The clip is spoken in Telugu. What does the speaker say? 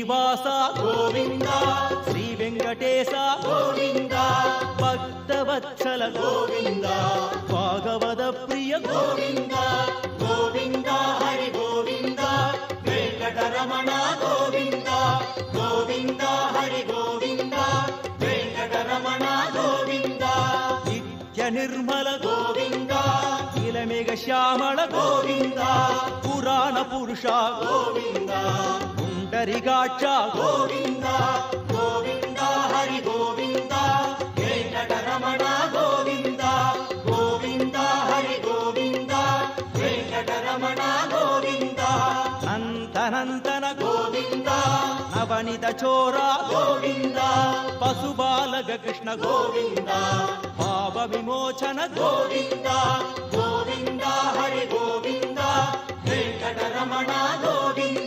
శ్రీనివాస గోవింద శ్రీ వెంకటేశ గోవింద భక్తవత్సల గోవింద భాగవత ప్రియ గోవింద గోవింద హరి గోవింద వెంకటరమణ గోవింద గోవింద హరి గోవింద వెంకటరమణ గోవింద నిత్య నిర్మల గోవింద నీలమేఘ శ్యామళ గోవింద పురాణ పురుష గోవింద పుండరికాక్ష గోవింద గోవింద హరి గోవింద వెంకటరమణ గోవింద గోవింద హరి గోవింద వెంకటరమణ గోవింద నందనందన గోవింద నవనిత చోర గోవింద పశుబాలక కృష్ణ గోవింద పాప విమోచన గోవింద గోవింద హరి గోవింద వెంకటరమణ గోవింద